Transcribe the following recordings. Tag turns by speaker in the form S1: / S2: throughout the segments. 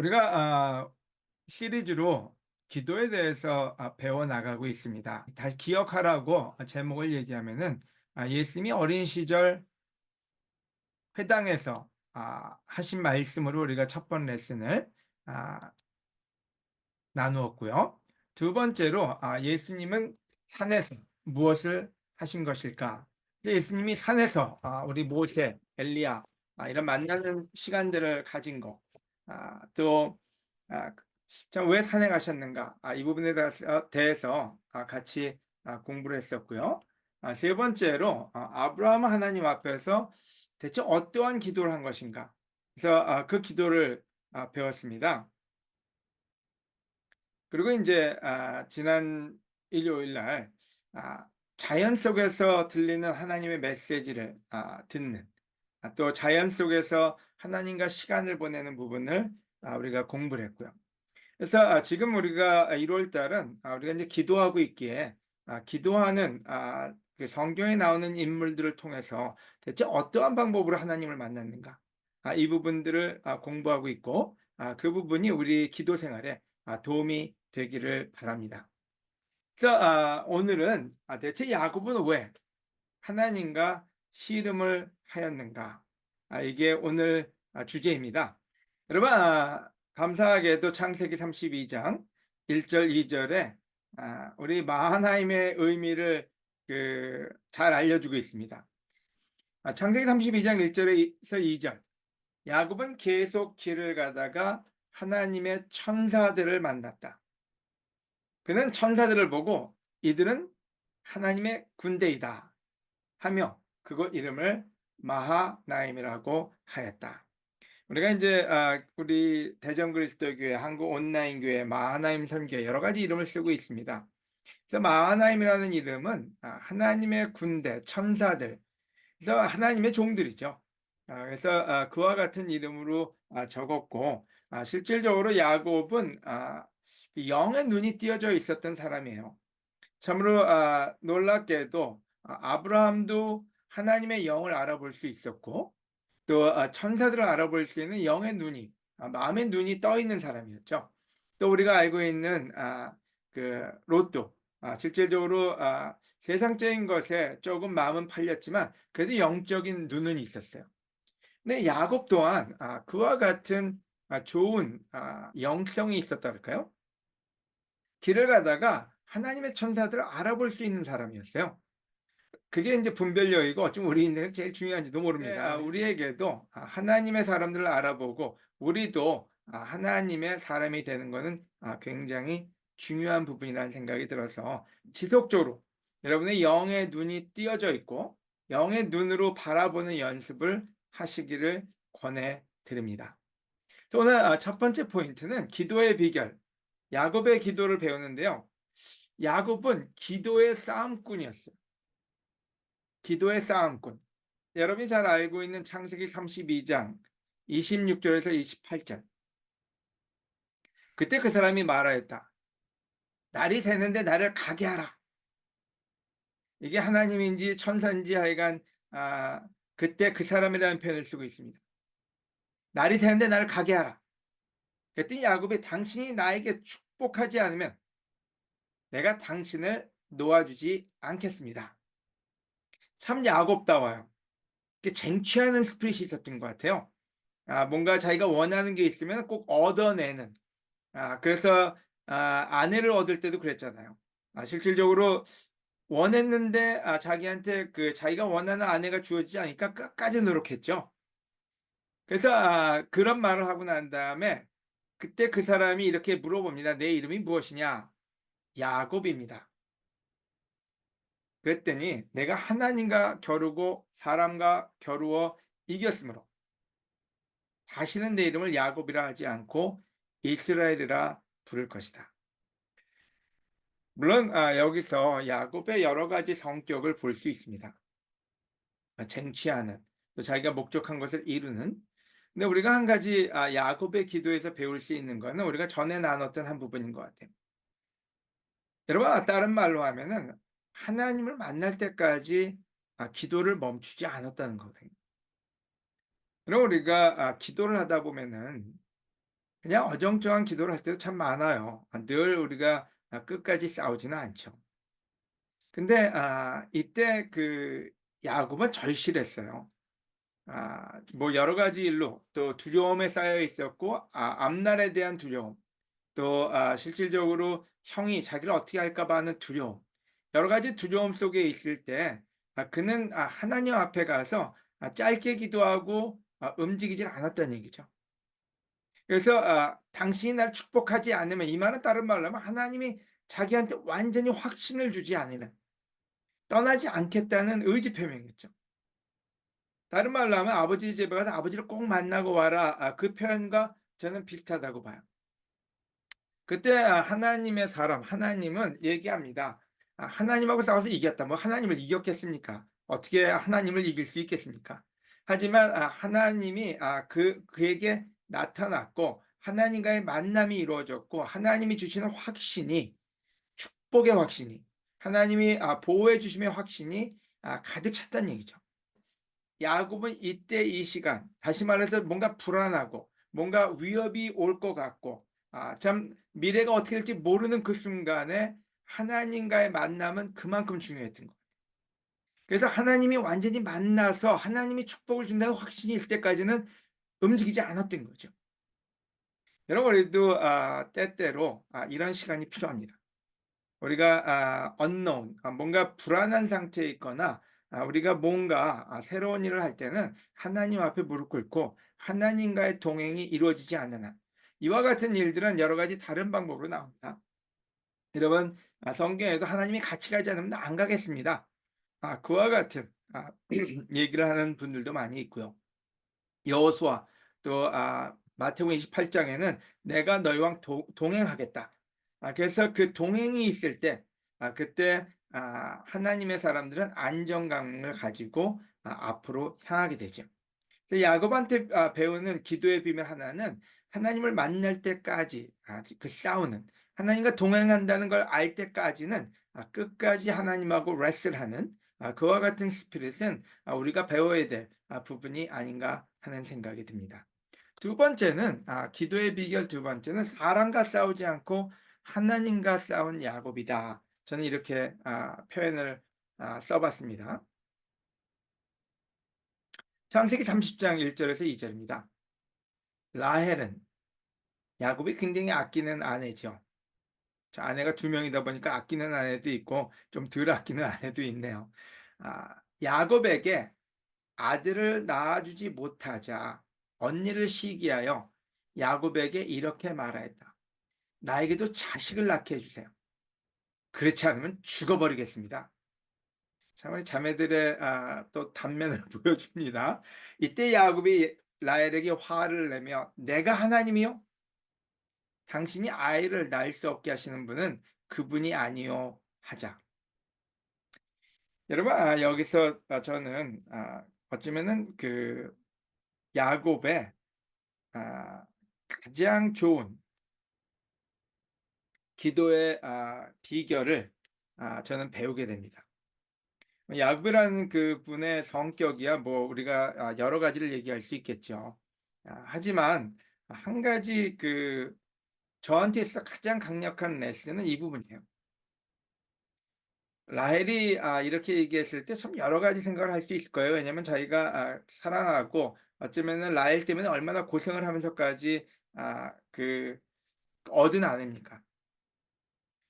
S1: 우리가 시리즈로 기도에 대해서 배워 나가고 있습니다. 다시 기억하라고 제목을 얘기하면은 예수님이 어린 시절 회당에서 하신 말씀으로 우리가 첫 번 레슨을 아, 나누었고요. 두 번째로 예수님은 산에서 무엇을 하신 것일까? 예수님이 산에서 우리 모세, 엘리야 이런 만나는 시간들을 가진 것, 또 왜 산에 가셨는가? 이 부분에 대해서 같이 공부를 했었고요. 세 번째로 아브라함 하나님 앞에서 대체 어떠한 기도를 한 것인가? 그래서 그 기도를 배웠습니다. 그리고 이제 지난 일요일 날 자연 속에서 들리는 하나님의 메시지를 듣는 또 자연 속에서 하나님과 시간을 보내는 부분을 우리가 공부를 했고요. 그래서 지금 우리가 1월 달은 우리가 이제 기도하고 있기에 기도하는 그 성경에 나오는 인물들을 통해서 대체 어떠한 방법으로 하나님을 만났는가 이 부분들을 공부하고 있고 그 부분이 우리 기도 생활에 도움이 되기를 바랍니다. 그래서 오늘은 대체 야곱은 왜 하나님과 씨름을 하였는가 이게 오늘 주제입니다. 여러분 감사하게도 창세기 32장 1절 2절에 우리 마하나임의 의미를 잘 알려주고 있습니다. 창세기 32장 1절에서 2절 야곱은 계속 길을 가다가 하나님의 천사들을 만났다. 그는 천사들을 보고 이들은 하나님의 군대이다 하며 그곳 이름을 마하나임이라고 하였다. 우리가 이제 우리 대전그리스도교회, 한국 온라인교회, 마하나임 선교회 여러 가지 이름을 쓰고 있습니다. 그래서 마하나임이라는 이름은 하나님의 군대, 천사들, 그래서 하나님의 종들이죠. 그래서 그와 같은 이름으로 적었고 실질적으로 야곱은 영의 눈이 띄어져 있었던 사람이에요. 참으로 놀랍게도 아브라함도 하나님의 영을 알아볼 수 있었고 또 천사들을 알아볼 수 있는 영의 눈이 마음의 눈이 떠 있는 사람이었죠. 또 우리가 알고 있는 그 롯도 실질적으로 세상적인 것에 조금 마음은 팔렸지만 그래도 영적인 눈은 있었어요. 근데 야곱 또한 그와 같은 좋은 영성이 있었다 할까요? 길을 가다가 하나님의 천사들을 알아볼 수 있는 사람이었어요. 그게 이제 분별력이고 어쩌면 우리 인생에서 제일 중요한지도 모릅니다. 우리에게도 하나님의 사람들을 알아보고 우리도 하나님의 사람이 되는 것은 굉장히 중요한 부분이라는 생각이 들어서 지속적으로 여러분의 영의 눈이 띄어져 있고 영의 눈으로 바라보는 연습을 하시기를 권해 드립니다. 오늘 첫 번째 포인트는 기도의 비결, 야곱의 기도를 배우는데요. 야곱은 기도의 싸움꾼이었어요. 기도의 싸움꾼. 여러분이 잘 알고 있는 창세기 32장 26절에서 28절. 그때 그 사람이 말하였다. 날이 새는데 나를 가게 하라. 이게 하나님인지 천사인지 하여간 그때 그 사람이라는 표현을 쓰고 있습니다. 날이 새는데 나를 가게 하라. 그랬더니 야곱이 당신이 나에게 축복하지 않으면 내가 당신을 놓아주지 않겠습니다. 참 야곱다워요. 쟁취하는 스피릿이 있었던 것 같아요. 뭔가 자기가 원하는 게 있으면 꼭 얻어내는. 그래서 아내를 얻을 때도 그랬잖아요. 실질적으로 원했는데 자기한테 자기가 원하는 아내가 주어지지 않으니까 끝까지 노력했죠. 그래서 그런 말을 하고 난 다음에 그때 그 사람이 이렇게 물어봅니다. 내 이름이 무엇이냐? 야곱입니다. 그랬더니 내가 하나님과 겨루고 사람과 겨루어 이겼으므로 다시는 내 이름을 야곱이라 하지 않고 이스라엘이라 부를 것이다. 물론 여기서 야곱의 여러 가지 성격을 볼 수 있습니다. 쟁취하는, 또 자기가 목적한 것을 이루는. 근데 우리가 한 가지 야곱의 기도에서 배울 수 있는 것은 우리가 전에 나눴던 한 부분인 것 같아요. 여러분 다른 말로 하면은 하나님을 만날 때까지 기도를 멈추지 않았다는 거거든요. 그럼 우리가 기도를 하다 보면은 그냥 어정쩡한 기도를 할 때도 참 많아요. 늘 우리가 끝까지 싸우지는 않죠. 근데 이때 그 야곱은 절실했어요. 뭐 여러 가지 일로 또 두려움에 쌓여 있었고 앞날에 대한 두려움 또 실질적으로 형이 자기를 어떻게 할까 봐 하는 두려움 여러 가지 두려움 속에 있을 때 그는 하나님 앞에 가서 짧게 기도하고 움직이질 않았다는 얘기죠. 그래서 당신이 날 축복하지 않으면 이 말은 다른 말로 하면 하나님이 자기한테 완전히 확신을 주지 않으면 떠나지 않겠다는 의지 표명이었죠. 다른 말로 하면 아버지 집에 가서 아버지를 꼭 만나고 와라. 그 표현과 저는 비슷하다고 봐요. 그때 하나님의 사람 하나님은 얘기합니다. 하나님하고 싸워서 이겼다. 뭐 하나님을 이겼겠습니까? 어떻게 하나님을 이길 수 있겠습니까? 하지만 하나님이 그에게 나타났고 하나님과의 만남이 이루어졌고 하나님이 주시는 확신이 축복의 확신이 하나님이 보호해 주심의 확신이 가득 찼다는 얘기죠. 야곱은 이때 이 시간 다시 말해서 뭔가 불안하고 뭔가 위협이 올 것 같고 참 미래가 어떻게 될지 모르는 그 순간에 하나님과의 만남은 그만큼 중요했던 것 같아요. 그래서 하나님이 완전히 만나서 하나님이 축복을 준다는 확신이 있을 때까지는 움직이지 않았던 거죠. 여러분 우리도 때때로 이런 시간이 필요합니다. 우리가 unknown 뭔가 불안한 상태에 있거나 우리가 뭔가 새로운 일을 할 때는 하나님 앞에 무릎 꿇고 하나님과의 동행이 이루어지지 않는 한 이와 같은 일들은 여러 가지 다른 방법으로 나옵니다. 여러분 성경에도 하나님이 같이 가지 않으면 안 가겠습니다. 그와 같은 얘기를 하는 분들도 많이 있고요. 여호수아 또 마태복음 28장에는 내가 너희와 동행하겠다. 그래서 그 동행이 있을 때 그때 하나님의 사람들은 안정감을 가지고 앞으로 향하게 되죠. 야곱한테 배우는 기도의 비밀 하나는 하나님을 만날 때까지 그 싸우는 하나님과 동행한다는 걸 알 때까지는 끝까지 하나님하고 레슬하는 그와 같은 스피릿은 우리가 배워야 될 부분이 아닌가 하는 생각이 듭니다. 두 번째는 기도의 비결 두 번째는 사람과 싸우지 않고 하나님과 싸운 야곱이다. 저는 이렇게 표현을 써봤습니다. 창세기 30장 1절에서 2절입니다. 라헬은 야곱이 굉장히 아끼는 아내죠. 아내가 두 명이다 보니까 아끼는 아내도 있고 좀 덜 아끼는 아내도 있네요. 야곱에게 아들을 낳아주지 못하자 언니를 시기하여 야곱에게 이렇게 말하였다. 나에게도 자식을 낳게 해주세요. 그렇지 않으면 죽어버리겠습니다. 참 우리 자매들의 또 단면을 보여줍니다. 이때 야곱이 라헬에게 화를 내며 내가 하나님이요? 당신이 아이를 낳을 수 없게 하시는 분은 그분이 아니요 하자. 여러분 여기서 저는 어쩌면은 그 야곱의 가장 좋은 기도의 비결을 저는 배우게 됩니다. 야곱이라는 그분의 성격이야 뭐 우리가 여러 가지를 얘기할 수 있겠죠. 하지만 한 가지 그 저한테 있어 가장 강력한 레슨은 이 부분이에요. 라헬이 이렇게 얘기했을 때 참 여러 가지 생각을 할 수 있을 거예요. 왜냐하면 자기가 사랑하고 어쩌면은 라헬 때문에 얼마나 고생을 하면서까지 그 얻은 아내입니까.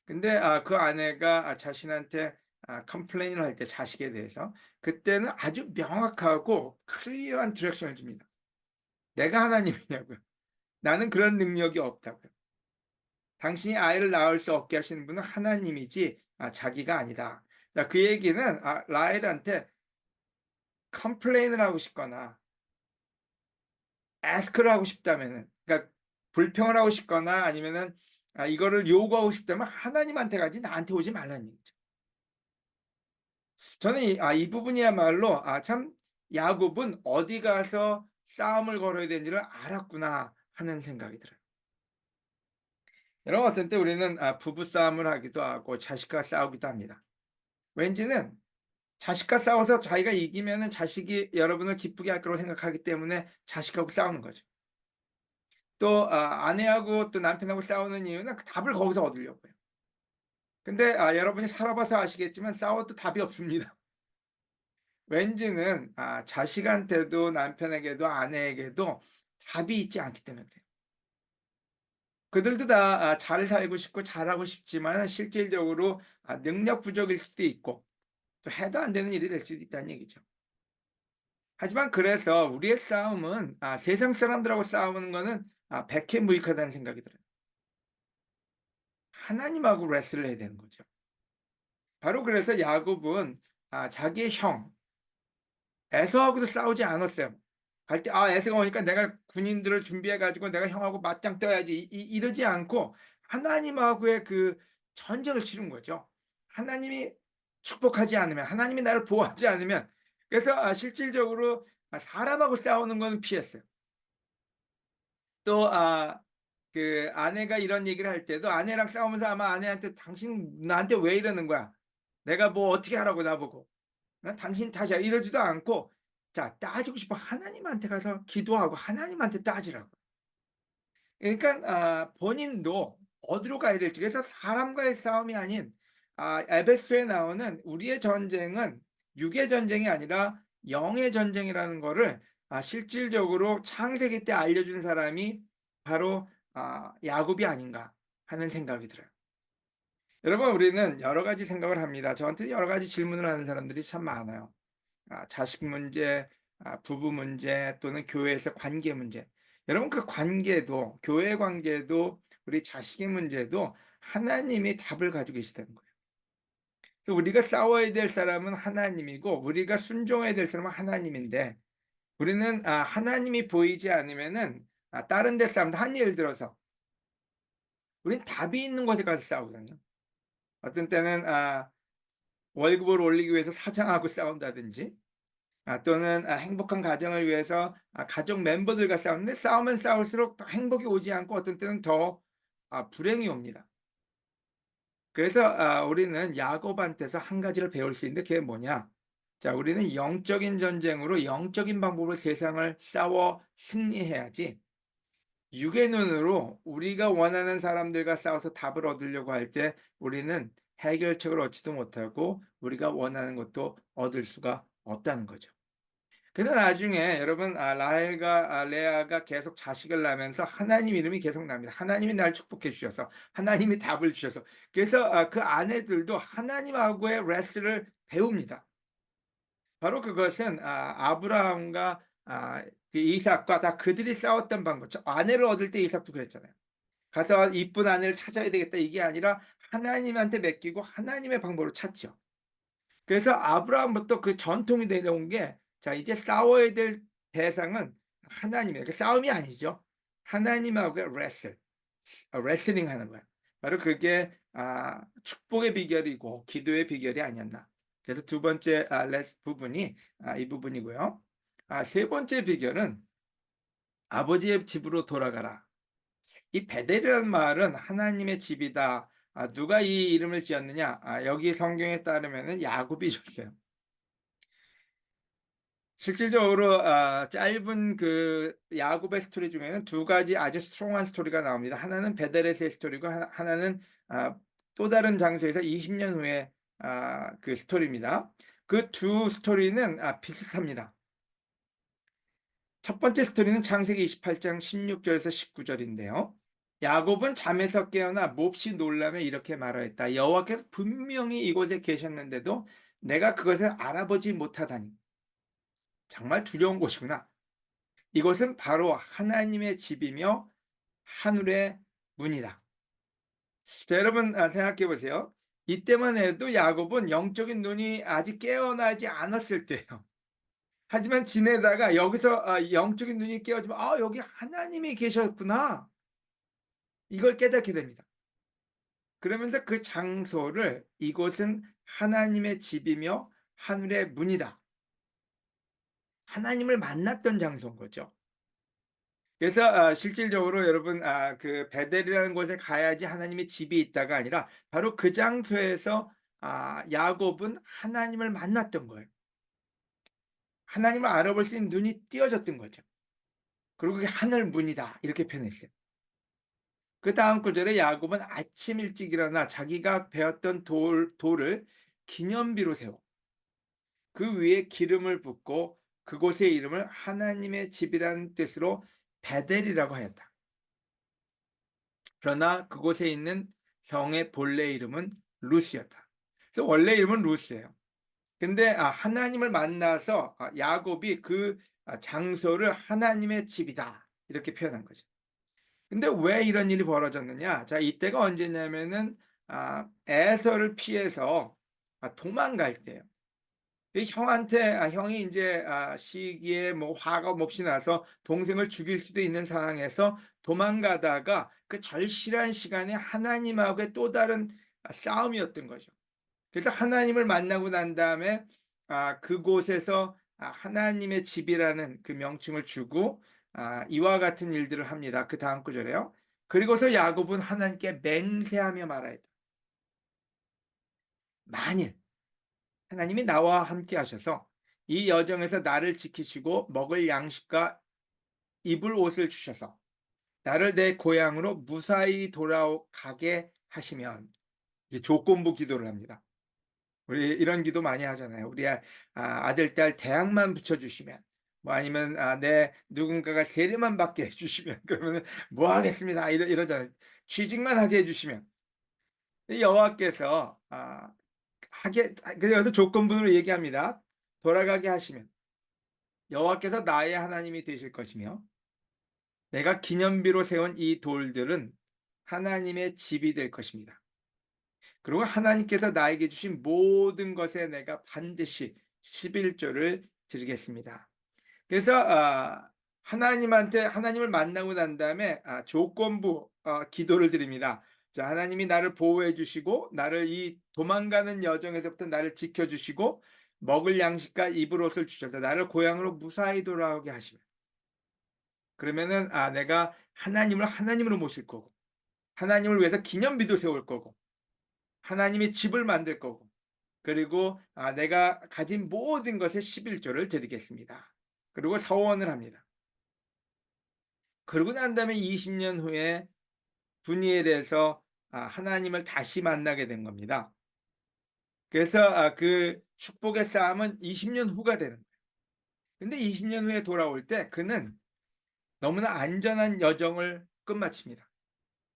S1: 근데 그 아내가 자신한테 컴플레인을 할 때 자식에 대해서 그때는 아주 명확하고 클리어한 디렉션을 줍니다. 내가 하나님이냐고요. 나는 그런 능력이 없다고요. 당신이 아이를 낳을 수 없게 하시는 분은 하나님이지 자기가 아니다. 자, 그 얘기는 라헬한테 컴플레인을 하고 싶거나 ask를 하고 싶다면은 그러니까 불평을 하고 싶거나 아니면은 이거를 요구하고 싶다면 하나님한테 가지 나한테 오지 말라는 얘기죠. 저는 이 부분이야말로 참 야곱은 어디 가서 싸움을 걸어야 되는지를 알았구나 하는 생각이 들어요. 여러분 어떤 때 우리는 부부 싸움을 하기도 하고 자식과 싸우기도 합니다. 왠지는 자식과 싸워서 자기가 이기면은 자식이 여러분을 기쁘게 할 거라고 생각하기 때문에 자식하고 싸우는 거죠. 또 아내하고 또 남편하고 싸우는 이유는 그 답을 거기서 얻으려고요. 근데 여러분이 살아봐서 아시겠지만 싸워도 답이 없습니다. 왠지는 자식한테도 남편에게도 아내에게도 답이 있지 않기 때문에 그래요. 그들도 다 잘 살고 싶고 잘하고 싶지만 실질적으로 능력 부족일 수도 있고 또 해도 안 되는 일이 될 수도 있다는 얘기죠. 하지만 그래서 우리의 싸움은 세상 사람들하고 싸우는 거는 백해무익하다는 생각이 들어요. 하나님하고 레슬을 해야 되는 거죠. 바로 그래서 야곱은 자기의 형 에서하고도 싸우지 않았어요. 갈 때 에서가 오니까 내가 군인들을 준비해 가지고 내가 형하고 맞짱 떠야지 이러지 않고 하나님하고의 그 전쟁을 치른 거죠. 하나님이 축복하지 않으면 하나님이 나를 보호하지 않으면 그래서 실질적으로 사람하고 싸우는 거는 피했어요. 또 그 아내가 이런 얘기를 할 때도 아내랑 싸우면서 아마 아내한테 "당신 나한테 왜 이러는 거야? 내가 뭐 어떻게 하라고 나보고. 당신 탓이야." 이러지도 않고 자 따지고 싶으면 하나님한테 가서 기도하고 하나님한테 따지라고. 그러니깐 본인도 어디로 가야 될지 그래서 사람과의 싸움이 아닌 에베소에 나오는 우리의 전쟁은 육의 전쟁이 아니라 영의 전쟁이라는 거를 실질적으로 창세기 때 알려준 사람이 바로 야곱이 아닌가 하는 생각이 들어요. 여러분 우리는 여러 가지 생각을 합니다. 저한테 여러 가지 질문을 하는 사람들이 참 많아요. 자식 문제, 부부 문제 또는 교회에서 관계 문제. 여러분 그 관계도 교회 관계도 우리 자식의 문제도 하나님이 답을 가지고 계시다는 거예요. 그래서 우리가 싸워야 될 사람은 하나님이고 우리가 순종해야 될 사람은 하나님인데 우리는 하나님이 보이지 않으면은 다른 데 싸움도 한 예를 들어서 우린 답이 있는 곳에 가서 싸우거든요. 어떤 때는 월급을 올리기 위해서 사장하고 싸운다든지 또는 행복한 가정을 위해서 가족 멤버들과 싸우는데 싸우면 싸울수록 더 행복이 오지 않고 어떤 때는 더 불행이 옵니다. 그래서 우리는 야곱한테서 한 가지를 배울 수 있는데 그게 뭐냐? 자, 우리는 영적인 전쟁으로 영적인 방법으로 세상을 싸워 승리해야지 육의 눈으로 우리가 원하는 사람들과 싸워서 답을 얻으려고 할 때 우리는 해결책을 얻지도 못하고 우리가 원하는 것도 얻을 수가 없다는 거죠. 그래서 나중에 여러분 라헬과 레아가 계속 자식을 낳으면서 하나님 이름이 계속 납니다. 하나님이 날 축복해 주셔서 하나님이 답을 주셔서 그래서 그 아내들도 하나님하고의 레스를 배웁니다. 바로 그것은 아브라함과 그 이삭과 다 그들이 싸웠던 방법. 아내를 얻을 때 이삭도 그랬잖아요. 가서 이쁜 아내를 찾아야 되겠다 이게 아니라 하나님한테 맡기고 하나님의 방법을 찾죠. 그래서 아브라함부터 그 전통이 내려온 게 자 이제 싸워야 될 대상은 하나님이에요. 그 싸움이 아니죠. 하나님하고의 레슬링 하는 거야. 바로 그게 축복의 비결이고 기도의 비결이 아니었나. 그래서 두 번째 부분이 이 부분이고요. 세 번째 비결은 아버지의 집으로 돌아가라. 이 베델이라는 말은 하나님의 집이다. 누가 이 이름을 지었느냐? 여기 성경에 따르면은 야곱이 줬어요. 실질적으로 짧은 그 야곱의 스토리 중에는 두 가지 아주 스트롱한 스토리가 나옵니다. 하나는 베델에서의 스토리고 하나는 또 다른 장소에서 20년 후에 그 스토리입니다. 그 두 스토리는 비슷합니다. 첫 번째 스토리는 창세기 28장 16절에서 19절인데요. 야곱은 잠에서 깨어나 몹시 놀라며 이렇게 말하였다. 여호와께서 분명히 이곳에 계셨는데도 내가 그것을 알아보지 못하다니. 정말 두려운 곳이구나. 이것은 바로 하나님의 집이며 하늘의 문이다. 자, 여러분 생각해 보세요. 이때만 해도 야곱은 영적인 눈이 아직 깨어나지 않았을 때예요. 하지만 지내다가 여기서 영적인 눈이 깨어지면 여기 하나님이 계셨구나. 이걸 깨닫게 됩니다. 그러면서 그 장소를 이곳은 하나님의 집이며 하늘의 문이다. 하나님을 만났던 장소인 거죠. 그래서 실질적으로 여러분 그 베델이라는 곳에 가야지 하나님의 집이 있다가 아니라 바로 그 장소에서 야곱은 하나님을 만났던 거예요. 하나님을 알아볼 수 있는 눈이 띄어졌던 거죠. 그리고 그게 하늘 문이다 이렇게 표현했어요. 그다음 구절에 야곱은 아침 일찍 일어나 자기가 베었던 돌을 기념비로 세워 그 위에 기름을 붓고 그곳의 이름을 하나님의 집이라는 뜻으로 베델이라고 하였다. 그러나 그곳에 있는 성의 본래 이름은 루스였다. 그래서 원래 이름은 루스예요. 근데 하나님을 만나서 야곱이 그 장소를 하나님의 집이다 이렇게 표현한 거죠. 근데 왜 이런 일이 벌어졌느냐? 자, 이때가 언제냐면은 에서를 피해서 도망갈 때예요. 이 형한테 형이 이제 시기에 뭐 화가 몹시 나서 동생을 죽일 수도 있는 상황에서 도망가다가 그 절실한 시간에 하나님하고의 또 다른 싸움이었던 거죠. 그래서 하나님을 만나고 난 다음에 그곳에서 하나님의 집이라는 그 명칭을 주고 이와 같은 일들을 합니다. 그 다음 구절에요. 그리고서 야곱은 하나님께 맹세하며 말하였다. 만일 하나님이 나와 함께 하셔서 이 여정에서 나를 지키시고 먹을 양식과 입을 옷을 주셔서 나를 내 고향으로 무사히 돌아가게 하시면, 이게 조건부 기도를 합니다. 우리 이런 기도 많이 하잖아요. 우리 아들, 딸 대학만 붙여주시면, 뭐 아니면 내 누군가가 세례만 받게 해주시면, 그러면 뭐 하겠습니다. 이러잖아요. 취직만 하게 해주시면. 여호와께서 그래서 조건부로 얘기합니다. 돌아가게 하시면 여호와께서 나의 하나님이 되실 것이며 내가 기념비로 세운 이 돌들은 하나님의 집이 될 것입니다. 그리고 하나님께서 나에게 주신 모든 것에 내가 반드시 11조를 드리겠습니다. 그래서 하나님한테 하나님을 만나고 난 다음에 조건부 기도를 드립니다. 자, 하나님이 나를 보호해 주시고 나를 이 도망가는 여정에서부터 나를 지켜 주시고 먹을 양식과 입을 옷을 주셔서 나를 고향으로 무사히 돌아오게 하시면, 그러면은 내가 하나님을 하나님으로 모실 거고 하나님을 위해서 기념비도 세울 거고 하나님의 집을 만들 거고 그리고 내가 가진 모든 것의 11조를 드리겠습니다. 그리고 서원을 합니다. 그러고 난 다음에 20년 후에 분이엘에서 하나님을 다시 만나게 된 겁니다. 그래서 그 축복의 싸움은 20년 후가 되는 거예요. 근데 20년 후에 돌아올 때 그는 너무나 안전한 여정을 끝마칩니다.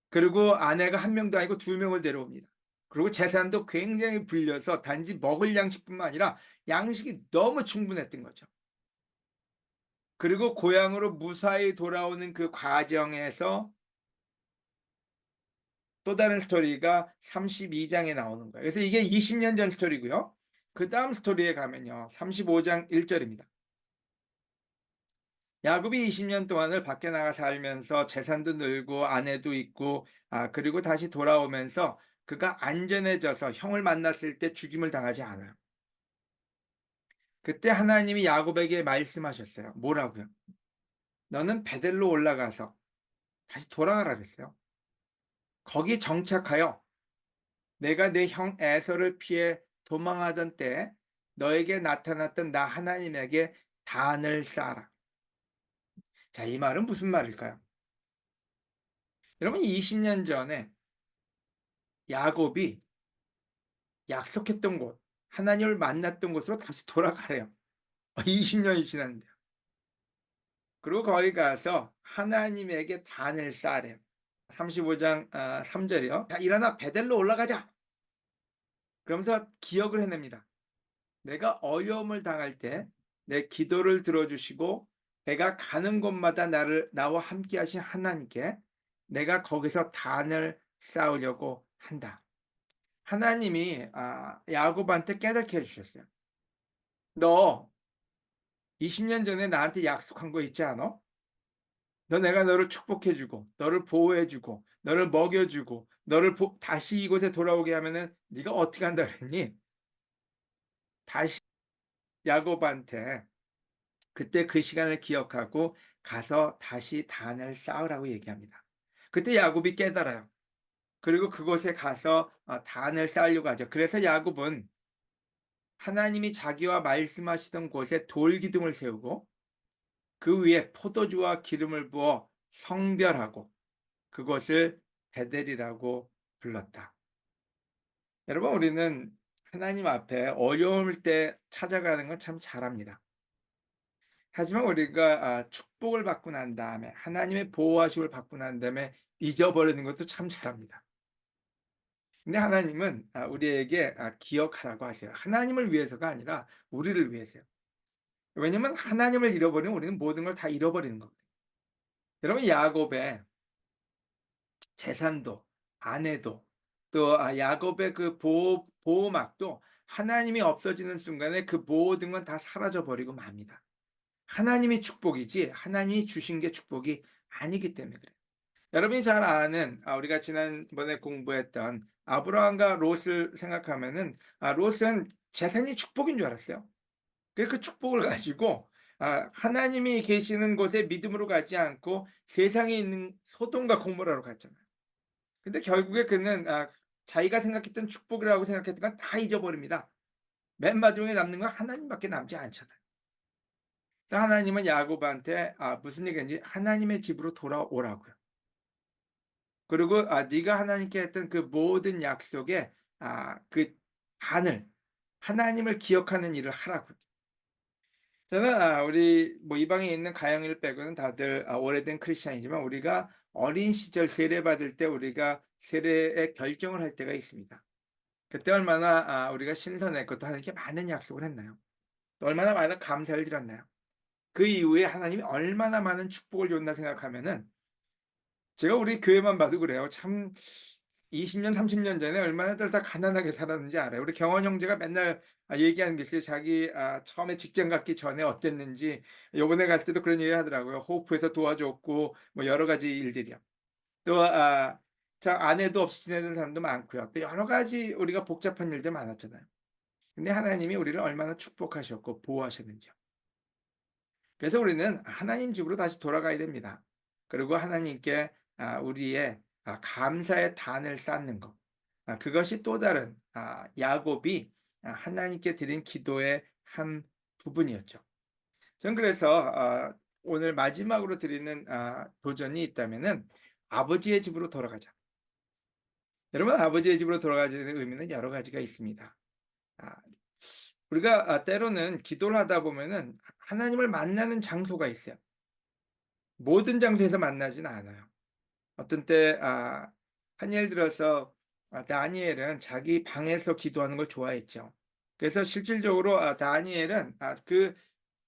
S1: 그리고 아내가 한 명도 아니고 두 명을 데려옵니다. 그리고 재산도 굉장히 불려서 단지 먹을 양식뿐만 아니라 양식이 너무 충분했던 거죠. 그리고 고향으로 무사히 돌아오는 그 과정에서 또 다른 스토리가 32장에 나오는 거예요. 그래서 이게 20년 전 스토리고요. 그 다음 스토리에 가면요. 35장 1절입니다. 야곱이 20년 동안을 밖에 나가 살면서 재산도 늘고 아내도 있고 그리고 다시 돌아오면서 그가 안전해져서 형을 만났을 때 죽임을 당하지 않아요. 그때 하나님이 야곱에게 말씀하셨어요. 뭐라고요? 너는 베델로 올라가서 다시 돌아가라 그랬어요. 거기 정착하여 내가 내 형 에서를 피해 도망하던 때 너에게 나타났던 나 하나님에게 단을 쌓아라. 자, 이 말은 무슨 말일까요? 여러분, 20년 전에 야곱이 약속했던 곳, 하나님을 만났던 곳으로 다시 돌아가래요. 20년이 지났는데요. 그리고 거기 가서 하나님에게 단을 쌓으래요. 35장 3절이요. 자, 일어나 베델로 올라가자. 그러면서 기억을 해냅니다. 내가 어려움을 당할 때 내 기도를 들어주시고 내가 가는 곳마다 나와 함께 하신 하나님께 내가 거기서 단을 쌓으려고 한다. 하나님이 야곱한테 깨닫게 해주셨어요. 너 20년 전에 나한테 약속한 거 있지 않아? 내가 너를 축복해주고 너를 보호해주고 너를 먹여주고 너를 다시 이곳에 돌아오게 하면은 네가 어떻게 한다 그랬니? 다시 야곱한테 그때 그 시간을 기억하고 가서 다시 단을 쌓으라고 얘기합니다. 그때 야곱이 깨달아요. 그리고 그곳에 가서 단을 쌓으려고 하죠. 그래서 야곱은 하나님이 자기와 말씀하시던 곳에 돌기둥을 세우고 그 위에 포도주와 기름을 부어 성별하고 그것을 베델이라고 불렀다. 여러분, 우리는 하나님 앞에 어려울 때 찾아가는 건 참 잘합니다. 하지만 우리가 축복을 받고 난 다음에 하나님의 보호하심을 받고 난 다음에 잊어버리는 것도 참 잘합니다. 근데 하나님은 우리에게 기억하라고 하세요. 하나님을 위해서가 아니라 우리를 위해서요. 왜냐면 하나님을 잃어버리면 우리는 모든 걸 다 잃어버리는 거거든요. 여러분, 야곱의 재산도 아내도 또 야곱의 그 보호막도 하나님이 없어지는 순간에 그 모든 건 다 사라져 버리고 맙니다. 하나님이 축복이지 하나님이 주신 게 축복이 아니기 때문에 그래요. 여러분이 잘 아는 우리가 지난번에 공부했던 아브라함과 롯을 생각하면은 롯은 재산이 축복인 줄 알았어요. 그 축복을 가지고 하나님이 계시는 곳에 믿음으로 가지 않고 세상에 있는 소돔과 고모라로 갔잖아요. 근데 결국에 그는 자기가 생각했던 축복이라고 생각했던 건 다 잊어버립니다. 맨 마지막에 남는 건 하나님밖에 남지 않잖아요. 그래서 하나님은 야곱한테 무슨 얘기인지 하나님의 집으로 돌아오라고요. 그리고 네가 하나님께 했던 그 모든 약속의 그 반을 하나님을 기억하는 일을 하라고요. 저는 우리 뭐 이방에 있는 가영일 빼고는 다들 오래된 크리스찬이지만 우리가 어린 시절 세례받을 때 우리가 세례의 결정을 할 때가 있습니다. 그때 얼마나 우리가 신선했고 또 하나님께 많은 약속을 했나요? 또 얼마나 많은 감사를 드렸나요? 그 이후에 하나님이 얼마나 많은 축복을 줬나 생각하면은 제가 우리 교회만 봐도 그래요. 참 20년 30년 전에 얼마나들 다 가난하게 살았는지 알아요. 우리 경원 형제가 맨날 얘기하는 게 있어요. 자기 처음에 직장 갖기 전에 어땠는지. 요번에 갔을 때도 그런 얘기를 하더라고요. 호프에서 도와줬고 뭐 여러 가지 일들이요. 또 아내도 없이 지내는 사람도 많고요. 또 여러 가지 우리가 복잡한 일들 많았잖아요. 근데 하나님이 우리를 얼마나 축복하셨고 보호하셨는지요. 그래서 우리는 하나님 집으로 다시 돌아가야 됩니다. 그리고 하나님께 우리의 감사의 단을 쌓는 것. 그것이 또 다른 야곱이 하나님께 드린 기도의 한 부분이었죠. 저는 그래서 오늘 마지막으로 드리는 도전이 있다면은 아버지의 집으로 돌아가자. 여러분, 아버지의 집으로 돌아가자는 의미는 여러 가지가 있습니다. 아 우리가 때로는 기도를 하다 보면은 하나님을 만나는 장소가 있어요. 모든 장소에서 만나지는 않아요. 어떤 때 한 예를 들어서 다니엘은 자기 방에서 기도하는 걸 좋아했죠. 그래서 실질적으로 다니엘은 그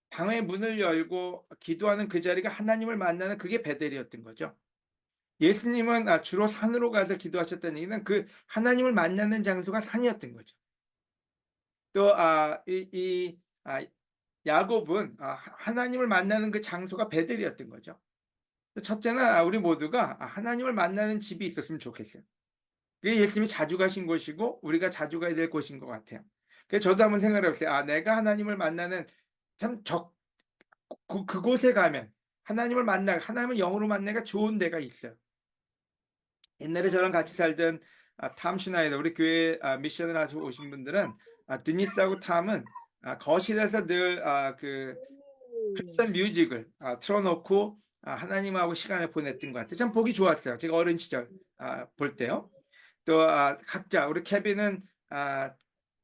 S1: 방의 문을 열고 기도하는 그 자리가 하나님을 만나는 그게 베델이었던 거죠. 예수님은 주로 산으로 가서 기도하셨다는 얘기는 그 하나님을 만나는 장소가 산이었던 거죠. 또 야곱은 하나님을 만나는 그 장소가 베델이었던 거죠. 첫째는 우리 모두가 하나님을 만나는 집이 있었으면 좋겠어요. 그게 예수님이 자주 가신 곳이고 우리가 자주 가야 될 곳인 것 같아요. 그래서 저도 한번 생각해 봤어요. 내가 하나님을 만나는 참 그곳에 가면 하나님을 영으로 만나기가 좋은 데가 있어요. 옛날에 저랑 같이 살던 탐 슈나이더 우리 교회 미션을 하시고 오신 분들은 드니스하고 탐은 거실에서 늘 그 크리스천 뮤직을 틀어 놓고 하나님하고 시간을 보냈던 것 같아요. 참 보기 좋았어요. 제가 어린 시절 볼 때요. 또 각자 우리 케빈은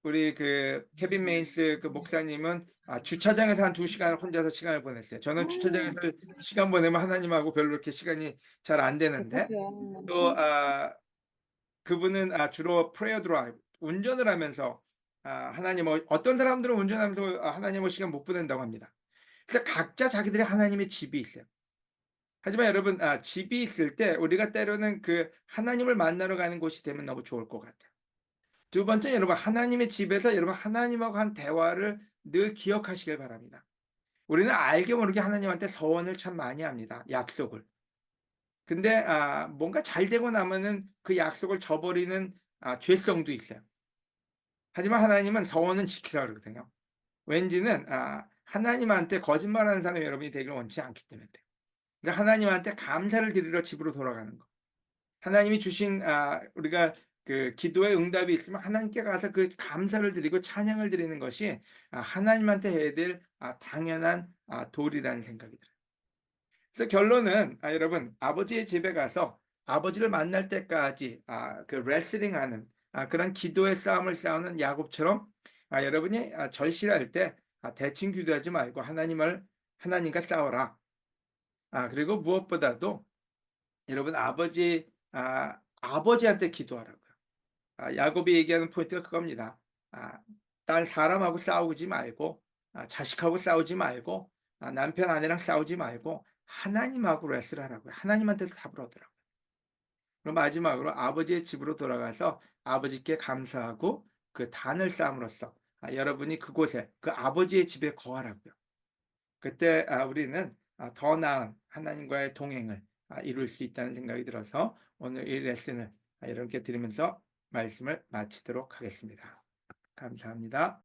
S1: 우리 그 케빈 메인스 그 목사님은 주차장에서 한 2 시간을 혼자서 시간을 보냈어요. 저는 주차장에서 시간 보내면 하나님하고 별로 이렇게 시간이 잘 안 되는데
S2: 어떡해.
S1: 또 그분은 주로 프레어 드라이브 운전을 하면서 하나님을 어떤 사람들은 운전하면서 하나님하고 시간 못 보낸다고 합니다. 그래서 각자 자기들의 하나님의 집이 있어요. 하지만 여러분 집이 있을 때 우리가 때로는 그 하나님을 만나러 가는 곳이 되면 너무 좋을 것 같아요. 두 번째 여러분 하나님의 집에서 여러분 하나님하고 한 대화를 늘 기억하시길 바랍니다. 우리는 알게 모르게 하나님한테 서원을 참 많이 합니다. 약속을. 근데 뭔가 잘 되고 나면은 그 약속을 저버리는 죄성도 있어요. 하지만 하나님은 서원은 지키라 그러거든요. 왠지는 하나님한테 거짓말하는 사람이 여러분이 되기를 원치 않기 때문에 그래요. 그래서 하나님한테 감사를 드리러 집으로 돌아가는 거. 하나님이 주신 우리가 그 기도의 응답이 있으면 하나님께 가서 그 감사를 드리고 찬양을 드리는 것이 하나님한테 해야 될 당연한 도리라는 생각이 들어요. 그래서 결론은 여러분 아버지의 집에 가서 아버지를 만날 때까지 그 레슬링하는 그런 기도의 싸움을 싸우는 야곱처럼 여러분이 절실할 때 대충 기도하지 말고 하나님과 싸워라. 그리고 무엇보다도 여러분 아버지한테 기도하라고요. 야곱이 얘기하는 포인트가 그겁니다. 아 딴 사람하고 싸우지 말고 자식하고 싸우지 말고 남편 아내랑 싸우지 말고 하나님하고 레슬하라고요. 하나님한테서 답을 얻으라고요. 그럼 마지막으로 아버지의 집으로 돌아가서 아버지께 감사하고 그 단을 쌓음으로써 여러분이 그곳에 그 아버지의 집에 거하라고요. 그때 우리는 더 나은 하나님과의 동행을 이룰 수 있다는 생각이 들어서 오늘 이 레슨을 여러분께 드리면서 말씀을 마치도록 하겠습니다. 감사합니다.